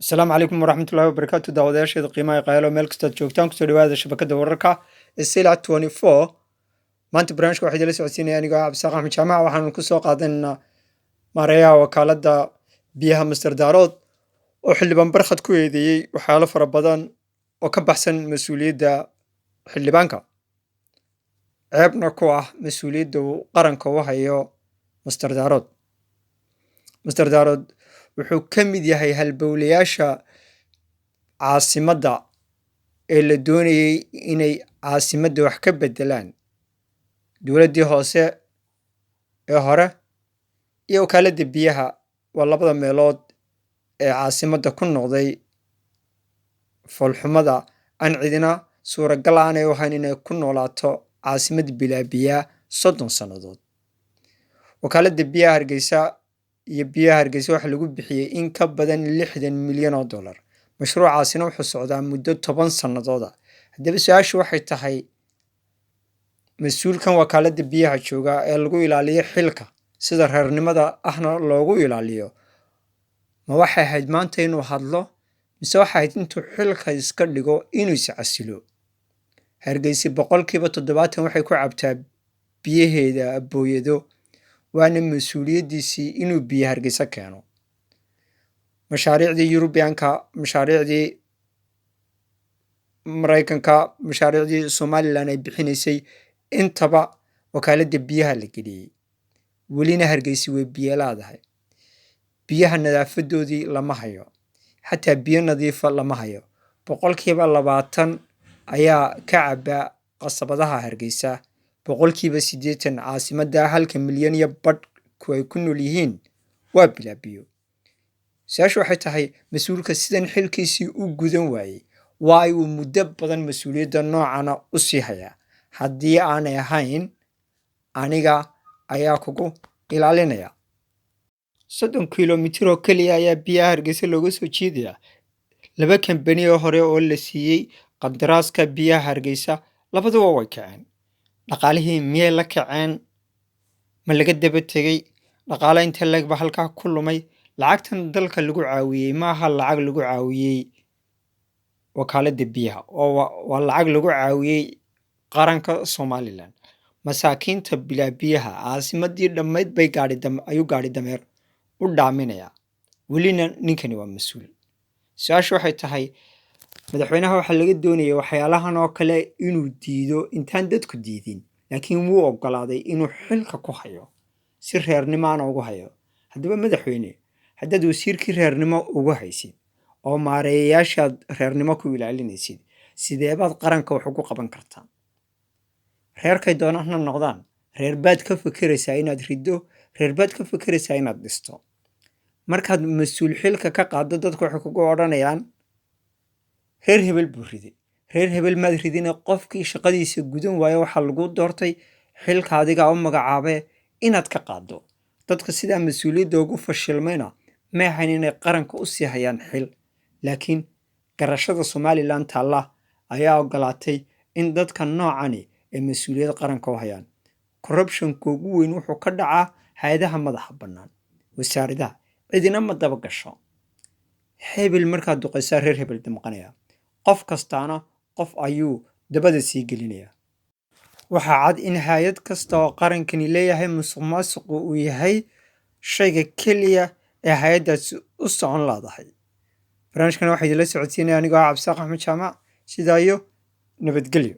السلام عليكم ورحمة الله وبركاته daawadayaasheeda qiimaha qaalo meel kasta joogtaan kusoo dhawaada shabakada wararka ee Sila 24 maanta barnaamijka waxaa idila socodsiinaya aniga Cabdisaaq Axmed Jaamac waxaan ku soo qaadanaynaa maareeyaha wakaaladda biyaha Mr. Daarood oo xildhibaan barkhad ku eedeeyay waxyaalo fara badan oo ka baxsan mas'uuliyadda xildhibaanka ceebna ku ah mas'uuliyadda uu qaranka u hayo Mr. Daarood wuxuu ka mid yahay halbowlayaasha caasimadda ee la doonayay inay caasimadda wax ka beddelaan dowladdii hoose ee hore iyo wakaaladda biyaha waa labada meelood ee caasimadda ku noqday foolxumada aan cidina suuragal aanay u ahayn inay ku noolaato caasimad bilaa biyaa 30 sannadood wakaaladda biyaha Hargeysa iyo biyaha Hargeysa waxa lagu bixiyay in ka badan 60 milyan oo dollar mashruucaasina wuxuu socdaa muddo 10 sannadood haddaba su'aashu waxay tahay mas'uulkan wakaaladda biyaha jooga ee lagu ilaaliyo xilka sida reernimada ahna loogu ilaaliyo ma waxay ahayd maanta inuu hadlo mise waxay ahayd intuu xilka iska dhigo inuu is casilo Hargeysa 70% waxay ku cabtaa biyaheeda booyado waana mas'uuliyadiisii inuu biyo Hargeysa keeno mashaariicdii Yurubiyaanka mashaariicdii Mareykanka mashaariicdii Somaliland ay bixinaysay intaba wakaaladda biyaha la geliyay welina Hargeysa way biyo laadahay biyaha nadaafadoodii lama hayo xataa biyo nadiif ah lama hayo 20% ayaa ka caba qasabadaha Hargeysa 80% caasimadda halka milyan iyo badh ku ay ku nool yihiin waa bilaa biyo su'aashu waxay tahay mas'uulka sidan xilkiisii u gudan waayay waa uu muddo badan mas'uuliyadda noocana u sii hayaa haddii aanay ahayn aniga ayaa kugu ilaalinaya 30 kiiloomitir oo kaliya ayaa biyaha Hargeysa looga soo jeedaya laba kambani oo hore oo la siiyay qandaraaska biyaha Hargeysa labaduba way kaceen dhaqaalihii miyay la kaceen ma laga daba tegay dhaqaale inta lagba halkaa ku lumay lacagtan dalka lagu caawiyay ma aha lacag lagu caawiyay wakaaladda biyaha oo waa lacag lagu caawiyay qaranka Somaliland masaakiinta bilaa biyaha caasimadii dhammayd bay gaari dameer u dhaaminaya welina ninkani waa mas'uul su'aashu waxay tahay madaxweynaha waxa laga doonayay waxyaalahan oo kale inuu diido intaan dadku diidin laakiin wuu ogolaaday inuu xilka ku hayo si reernimo aan ugu hayo haddaba madaxweyne haddaad wasiirkii reernimo ugu haysid oo maareeyayaashaad reernimo ku ilaalinaysid sidee baad qaranka wax ugu qaban kartaa reerkay doonaan noqdaan reer baad ka fikiraysaa inaad riddo reer baad ka fikiraysaa inaad dhisto markaad mas'uul xilka ka qaado dadku waxay kugu odhanayaan reer hebel buu riday reer hebel maad ridina qofkii shaqadiisa gudan waayo waxaa lagu doortay xilka adiga u magacaabay inaad ka qaado dadka sidaa mas'uuliyadda ugu fashilmayna ma ahayn inay qaranka u sii hayaan xil laakiin garashada Somaliland taalla ayaa ogolaatay in dadka noocani ay mas'uuliyad qaranka u hayaan corruption-ka ugu weyn wuxuu ka dhacaa hay'adaha madaxa bannaan wasaaradaha cidina ma daba gasho hebel markaad duqaysaa reer hebel damqanaya qof kastaana qof ayuu dabada sii gelinaya waxaa cad in hay'ad kasta oo qarankani leeyahay musuqmaasuqu uu yahay shayga keliya ee hay'addaasi u socon laadahay barnaamijkan waxaa idila socodsiinaya anigoo Cabdisaaq Axmed Jaamac sidaa iyo nabadgelyo